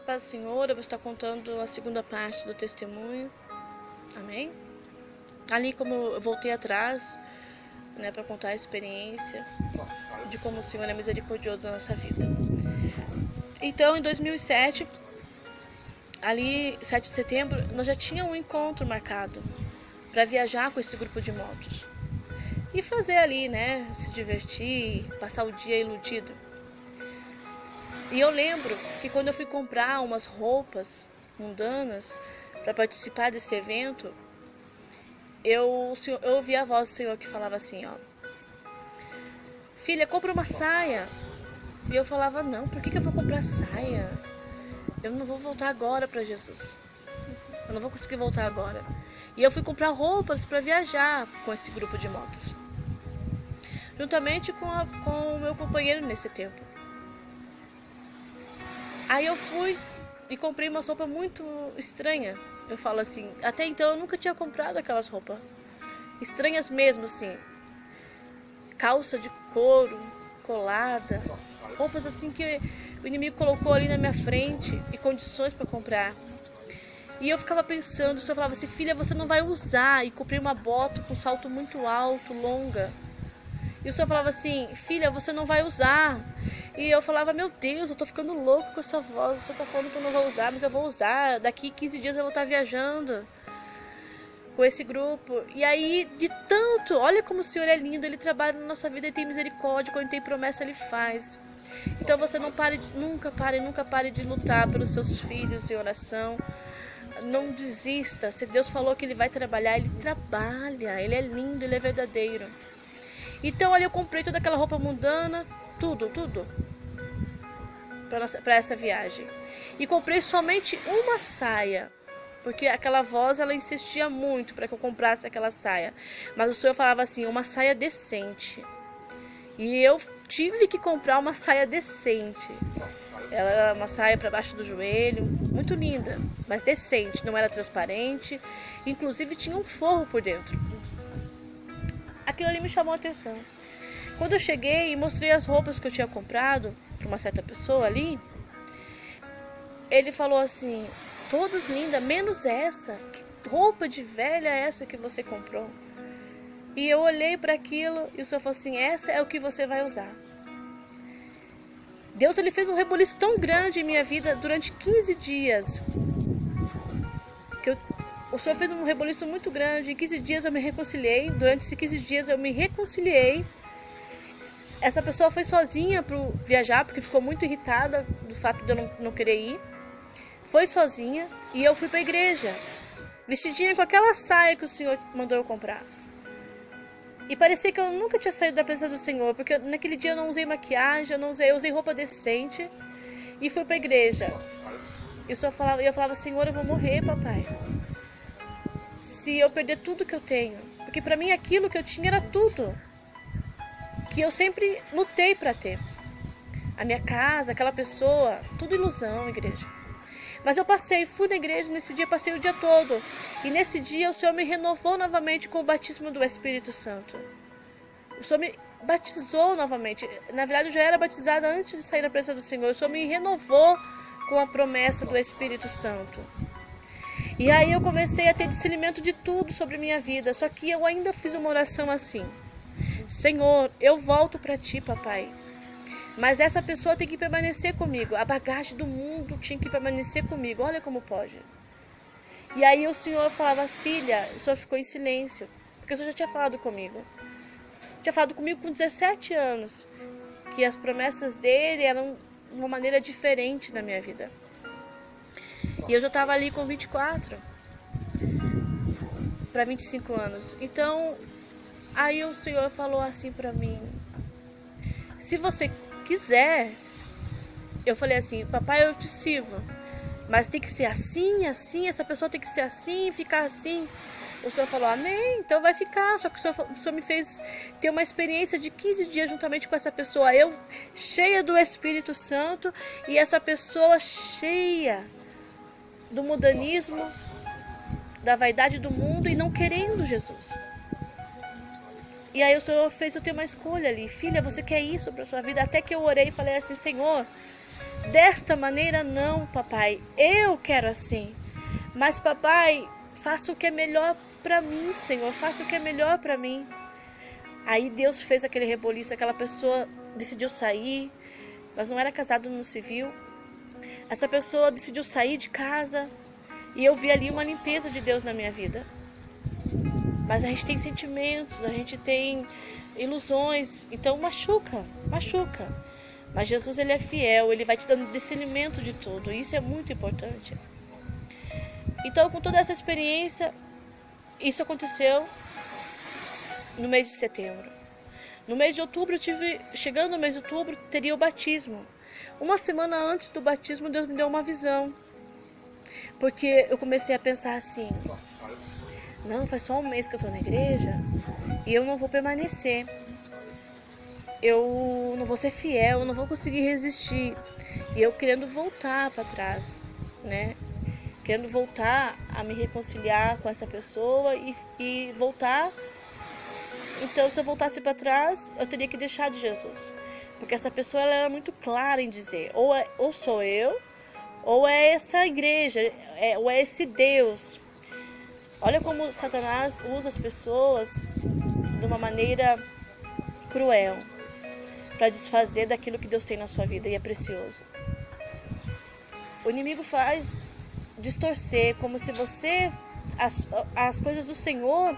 paz do Senhor, eu vou estar contando a segunda parte do testemunho. Amém? Ali como eu voltei atrás, né, para contar a experiência de como o Senhor é misericordioso na nossa vida. Então, em 2007, ali 7 de setembro, nós já tínhamos um encontro marcado para viajar com esse grupo de motos e fazer ali, né, se divertir, passar o dia iludido. E eu lembro que quando eu fui comprar umas roupas mundanas para participar desse evento, eu ouvi a voz do Senhor que falava assim, ó: filha, compra uma saia. E eu falava, não, por que eu vou comprar saia? Eu não vou voltar agora para Jesus. Eu não vou conseguir voltar agora. E eu fui comprar roupas para viajar com esse grupo de motos, juntamente com o meu companheiro nesse tempo. Aí eu fui e comprei uma roupa muito estranha. Eu falo assim, até então eu nunca tinha comprado aquelas roupas. Estranhas mesmo, assim. Calça de couro, colada. Roupas assim que o inimigo colocou ali na minha frente e condições para comprar. E eu ficava pensando, o Senhor falava assim, filha, você não vai usar. E comprei uma bota com salto muito alto, longa. E o Senhor falava assim, filha, você não vai usar. E eu falava, meu Deus, eu tô ficando louco com essa voz. O Senhor tá falando que eu não vou usar, mas eu vou usar. Daqui 15 dias eu vou estar viajando com esse grupo. E aí, de tanto, olha como o Senhor é lindo. Ele trabalha na nossa vida, Ele tem misericórdia. Quando tem promessa, Ele faz. Então você não pare, nunca pare de lutar pelos seus filhos em oração. Não desista. Se Deus falou que Ele vai trabalhar, Ele trabalha. Ele é lindo, Ele é verdadeiro. Então, olha, eu comprei toda aquela roupa mundana, tudo para essa viagem. E comprei somente uma saia, porque aquela voz, ela insistia muito para que eu comprasse aquela saia. Mas o Senhor falava assim, uma saia decente. E eu tive que comprar uma saia decente. Ela era uma saia para baixo do joelho, muito linda, mas decente, não era transparente. Inclusive tinha um forro por dentro. Aquilo ali me chamou a atenção. Quando eu cheguei e mostrei as roupas que eu tinha comprado para uma certa pessoa ali, ele falou assim, todas lindas, menos essa. Que roupa de velha é essa que você comprou? E eu olhei para aquilo e o Senhor falou assim, essa é o que você vai usar. Deus, Ele fez um reboliço tão grande em minha vida durante 15 dias. O Senhor fez um reboliço muito grande. Em 15 dias eu me reconciliei. Durante esses 15 dias eu me reconciliei. Essa pessoa foi sozinha para viajar, porque ficou muito irritada do fato de eu não querer ir. Foi sozinha e eu fui para a igreja, vestidinha com aquela saia que o Senhor mandou eu comprar. E parecia que eu nunca tinha saído da presença do Senhor, porque naquele dia eu não usei maquiagem, eu usei roupa decente e fui para a igreja. E eu falava, Senhor, eu vou morrer, papai, se eu perder tudo que eu tenho. Porque para mim aquilo que eu tinha era tudo que eu sempre lutei para ter. A minha casa, aquela pessoa, tudo ilusão, igreja. Mas eu fui na igreja, nesse dia passei o dia todo. E nesse dia o Senhor me renovou novamente com o batismo do Espírito Santo. O Senhor me batizou novamente. Na verdade eu já era batizada antes de sair da presença do Senhor. O Senhor me renovou com a promessa do Espírito Santo. E aí eu comecei a ter discernimento de tudo sobre minha vida. Só que eu ainda fiz uma oração assim. Senhor, eu volto para Ti, papai. Mas essa pessoa tem que permanecer comigo. A bagagem do mundo tinha que permanecer comigo. Olha como pode. E aí o Senhor falava, filha, o Senhor ficou em silêncio. Porque o Senhor já tinha falado comigo. Tinha falado comigo com 17 anos. Que as promessas dele eram de uma maneira diferente na minha vida. E eu já estava ali com 24 para 25 anos. Então, aí o Senhor falou assim para mim, se você quiser, eu falei assim, papai, eu te sirvo, mas tem que ser assim, assim, essa pessoa tem que ser assim, ficar assim. O Senhor falou, amém, então vai ficar. Só que o Senhor me fez ter uma experiência de 15 dias juntamente com essa pessoa, eu cheia do Espírito Santo e essa pessoa cheia do mundanismo, da vaidade do mundo e não querendo Jesus. E aí o Senhor fez eu ter uma escolha ali. Filha, você quer isso para sua vida? Até que eu orei e falei assim, Senhor, Desta maneira não, papai. Eu quero assim. Mas, papai, faça o que é melhor para mim, Senhor. Faça o que é melhor para mim. Aí Deus fez aquele reboliço, aquela pessoa decidiu sair. Nós não era casados no civil. Essa pessoa decidiu sair de casa. E eu vi ali uma limpeza de Deus na minha vida. Mas a gente tem sentimentos, a gente tem ilusões. Então machuca. Mas Jesus, ele é fiel, ele vai te dando discernimento de tudo. Isso é muito importante. Então, com toda essa experiência, isso aconteceu no mês de setembro. No mês de outubro, chegando no mês de outubro, teria o batismo. Uma semana antes do batismo, Deus me deu uma visão. Porque eu comecei a pensar assim, não, faz só um mês que eu estou na igreja e eu não vou permanecer. Eu não vou ser fiel, eu não vou conseguir resistir. E eu querendo voltar para trás, né? Querendo voltar a me reconciliar com essa pessoa e voltar. Então, se eu voltasse para trás, eu teria que deixar de Jesus. Porque essa pessoa, ela era muito clara em dizer, ou sou eu, ou é essa igreja, ou é esse Deus. Olha como Satanás usa as pessoas de uma maneira cruel para desfazer daquilo que Deus tem na sua vida e é precioso. O inimigo faz distorcer, como se as coisas do Senhor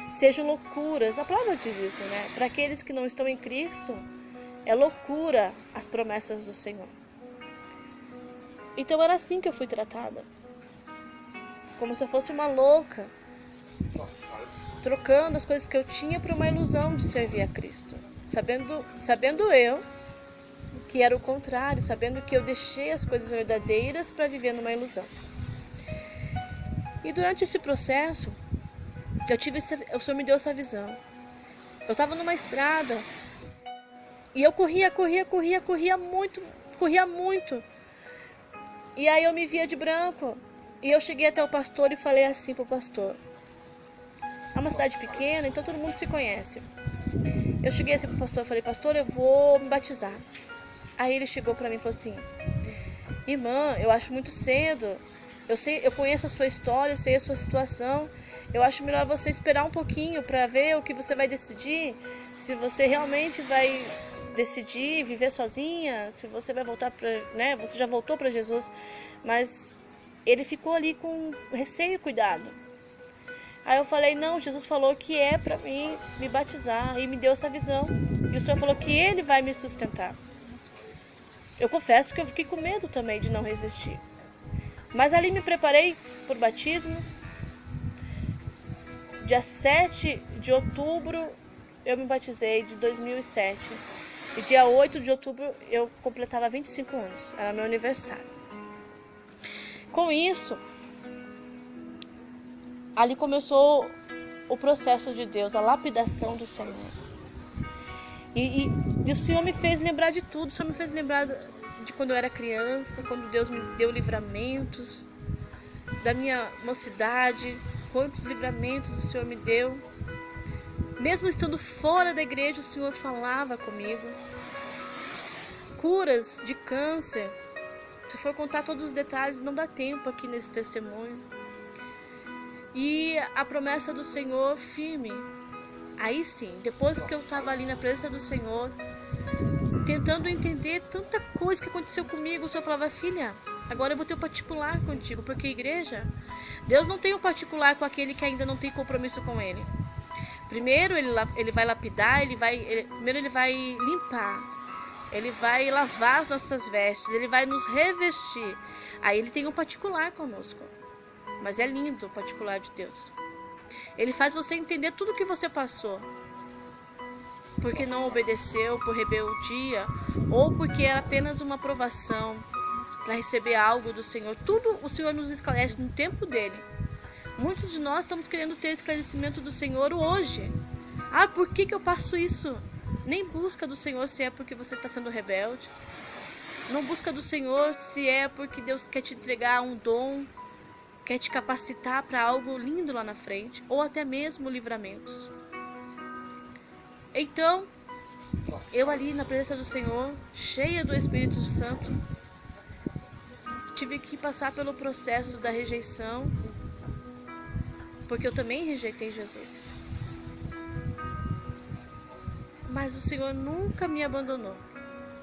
sejam loucuras. A palavra diz isso, né? Para aqueles que não estão em Cristo, é loucura as promessas do Senhor. Então era assim que eu fui tratada. Como se eu fosse uma louca, trocando as coisas que eu tinha por uma ilusão de servir a Cristo. Sabendo eu que era o contrário, sabendo que eu deixei as coisas verdadeiras para viver numa ilusão. E durante esse processo, o Senhor me deu essa visão. Eu estava numa estrada e eu corria muito. E aí eu me via de branco. E eu cheguei até o pastor e falei assim pro pastor. É uma cidade pequena, então todo mundo se conhece. Eu cheguei assim pro pastor e falei, pastor, eu vou me batizar. Aí ele chegou pra mim e falou assim, irmã, eu acho muito cedo. Eu conheço a sua história, eu sei a sua situação. Eu acho melhor você esperar um pouquinho pra ver o que você vai decidir. Se você realmente vai decidir viver sozinha, se você vai voltar pra, né? Você já voltou pra Jesus, mas ele ficou ali com receio e cuidado. Aí eu falei, não, Jesus falou que é para mim me batizar e me deu essa visão. E o Senhor falou que Ele vai me sustentar. Eu confesso que eu fiquei com medo também de não resistir. Mas ali me preparei por batismo. Dia 7 de outubro eu me batizei de 2007. E dia 8 de outubro eu completava 25 anos. Era meu aniversário. Com isso, ali começou o processo de Deus, a lapidação do Senhor. E o Senhor me fez lembrar de tudo. O Senhor me fez lembrar de quando eu era criança, quando Deus me deu livramentos, da minha mocidade, quantos livramentos o Senhor me deu. Mesmo estando fora da igreja, o Senhor falava comigo. Curas de câncer. Se for contar todos os detalhes, não dá tempo aqui nesse testemunho. E a promessa do Senhor firme. Aí sim, depois que eu estava ali na presença do Senhor, tentando entender tanta coisa que aconteceu comigo, o Senhor falava, filha, agora eu vou ter um particular contigo, porque igreja, Deus não tem um particular com aquele que ainda não tem compromisso com Ele. Primeiro ele vai lapidar, primeiro ele vai limpar. Ele vai lavar as nossas vestes, Ele vai nos revestir. Aí Ele tem um particular conosco. Mas é lindo o particular de Deus. Ele faz você entender tudo o que você passou. Porque não obedeceu, por rebeldia, ou porque era apenas uma provação para receber algo do Senhor. Tudo o Senhor nos esclarece no tempo dele. Muitos de nós estamos querendo ter esclarecimento do Senhor hoje. Ah, por que eu passo isso? Nem busca do Senhor se é porque você está sendo rebelde. Não busca do Senhor se é porque Deus quer te entregar um dom, quer te capacitar para algo lindo lá na frente, ou até mesmo livramentos. Então, eu ali na presença do Senhor, cheia do Espírito Santo, tive que passar pelo processo da rejeição, porque eu também rejeitei Jesus. Mas o Senhor nunca me abandonou.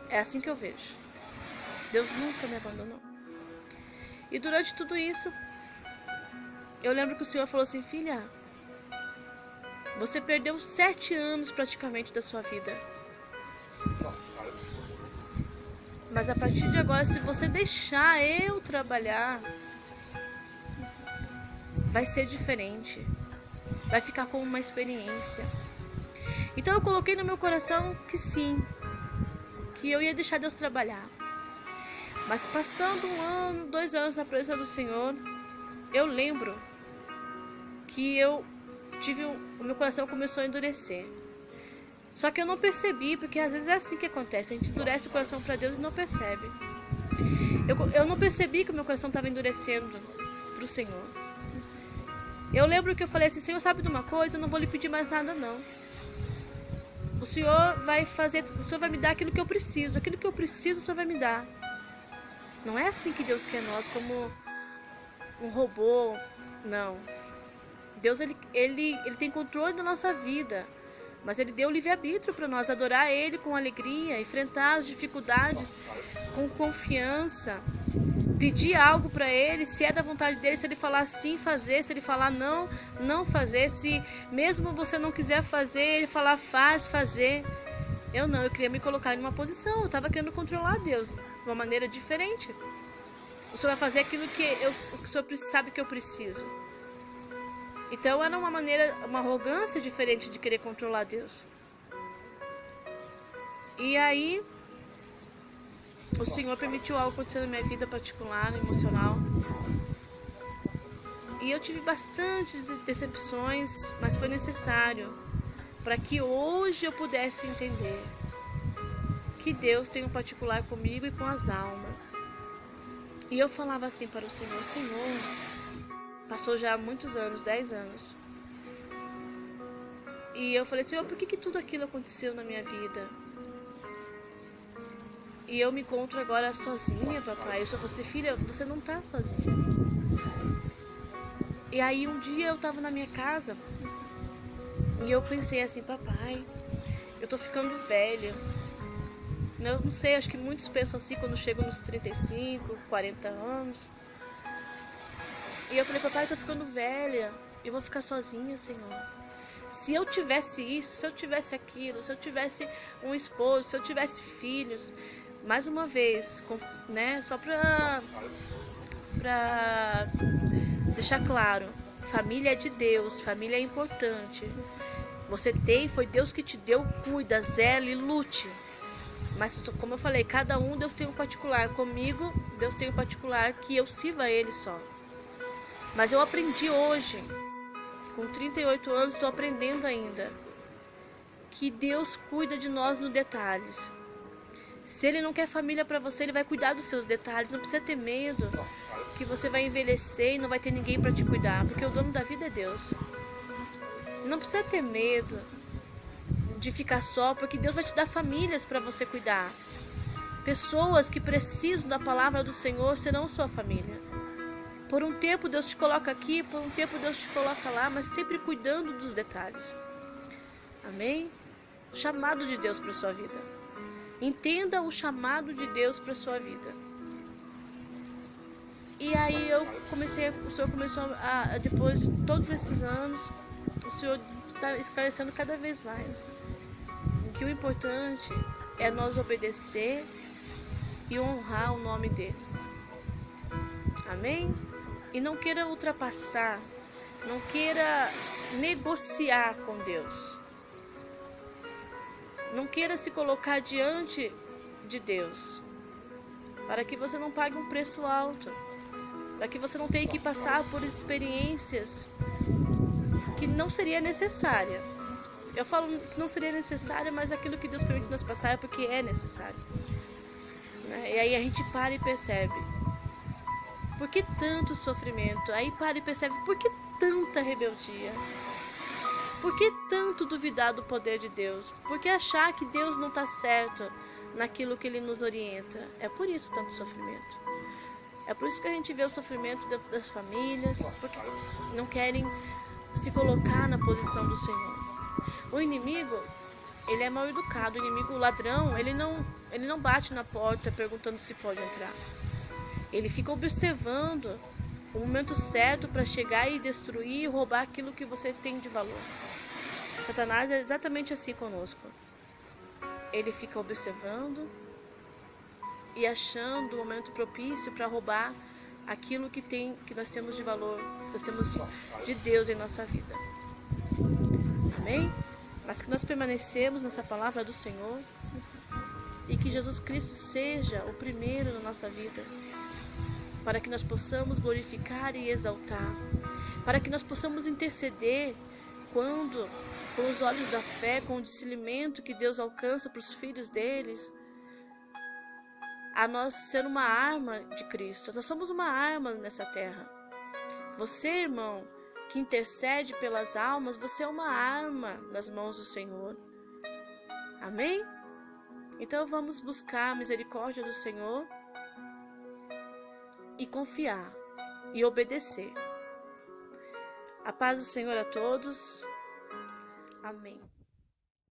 É assim que eu vejo. Deus nunca me abandonou. E durante tudo isso, eu lembro que o Senhor falou assim: filha, você perdeu 7 anos praticamente da sua vida. Mas a partir de agora, se você deixar eu trabalhar, vai ser diferente. Vai ficar como uma experiência. Então eu coloquei no meu coração que sim, que eu ia deixar Deus trabalhar. Mas passando 1 ano, 2 anos na presença do Senhor, eu lembro que o meu coração começou a endurecer. Só que eu não percebi, porque às vezes é assim que acontece, a gente endurece o coração para Deus e não percebe. Eu não percebi que o meu coração estava endurecendo para o Senhor. Eu lembro que eu falei assim: Senhor, sabe de uma coisa? Eu não vou lhe pedir mais nada não. O Senhor vai me dar aquilo que eu preciso. Aquilo que eu preciso, o Senhor vai me dar. Não é assim que Deus quer nós, como um robô. Não. Deus, ele tem controle da nossa vida. Mas Ele deu o livre-arbítrio para nós adorar Ele com alegria, enfrentar as dificuldades com confiança, pedir algo para Ele, se é da vontade dEle, se Ele falar sim, fazer, se Ele falar não, não fazer, se mesmo você não quiser fazer, Ele falar fazer. Eu queria me colocar em uma posição, eu estava querendo controlar Deus de uma maneira diferente. O Senhor vai fazer aquilo que o Senhor sabe que eu preciso. Então era uma arrogância diferente de querer controlar Deus. E aí, o Senhor permitiu algo acontecer na minha vida particular, emocional. E eu tive bastantes decepções, mas foi necessário para que hoje eu pudesse entender que Deus tem um particular comigo e com as almas. E eu falava assim para o Senhor: Senhor, passou já muitos anos, 10 anos. E eu falei: Senhor, por que tudo aquilo aconteceu na minha vida? E eu me encontro agora sozinha, papai. Eu só falei assim: filha, você não está sozinha. E aí um dia eu estava na minha casa e eu pensei assim: papai, eu tô ficando velha. Eu não sei, acho que muitos pensam assim quando chegam nos 35, 40 anos. E eu falei: papai, eu tô ficando velha, eu vou ficar sozinha, Senhor. Se eu tivesse isso, se eu tivesse aquilo, se eu tivesse um esposo, se eu tivesse filhos, mais uma vez, né, só pra deixar claro, família é de Deus, família é importante. Você tem, foi Deus que te deu, cuida, zela e lute. Mas como eu falei, cada um Deus tem um particular. Comigo, Deus tem um particular que eu sirva a Ele só. Mas eu aprendi hoje, com 38 anos, estou aprendendo ainda, que Deus cuida de nós nos detalhes. Se Ele não quer família para você, Ele vai cuidar dos seus detalhes. Não precisa ter medo que você vai envelhecer e não vai ter ninguém para te cuidar, porque o dono da vida é Deus. Não precisa ter medo de ficar só, porque Deus vai te dar famílias para você cuidar. Pessoas que precisam da palavra do Senhor serão sua família. Por um tempo Deus te coloca aqui, por um tempo Deus te coloca lá, mas sempre cuidando dos detalhes. Amém? O chamado de Deus para sua vida. Entenda o chamado de Deus para sua vida. E aí o Senhor começou a, depois de todos esses anos, o Senhor está esclarecendo cada vez mais que o importante é nós obedecer e honrar o nome dele. Amém? E não queira ultrapassar, não queira negociar com Deus. Não queira se colocar diante de Deus, para que você não pague um preço alto, para que você não tenha que passar por experiências que não seria necessária. Eu falo que não seria necessária, mas aquilo que Deus permite nós passar é porque é necessário. E aí a gente para e percebe: por que tanto sofrimento? Aí para e percebe: por que tanta rebeldia? Por que tanto duvidar do poder de Deus? Por que achar que Deus não está certo naquilo que Ele nos orienta? É por isso tanto sofrimento. É por isso que a gente vê o sofrimento dentro das famílias, porque não querem se colocar na posição do Senhor. O inimigo, ele é mal educado. O inimigo, o ladrão, ele não bate na porta perguntando se pode entrar. Ele fica observando o momento certo para chegar e destruir e roubar aquilo que você tem de valor. Satanás é exatamente assim conosco. Ele fica observando e achando o momento propício para roubar aquilo que nós temos de valor, nós temos de Deus em nossa vida. Amém? Mas que nós permanecemos nessa palavra do Senhor e que Jesus Cristo seja o primeiro na nossa vida, para que nós possamos glorificar e exaltar, para que nós possamos interceder quando, com os olhos da fé, com o discernimento que Deus alcança para os filhos deles, a nós ser uma arma de Cristo. Nós somos uma arma nessa terra. Você, irmão, que intercede pelas almas, você é uma arma nas mãos do Senhor. Amém? Então vamos buscar a misericórdia do Senhor e confiar e obedecer. A paz do Senhor a todos. Amém.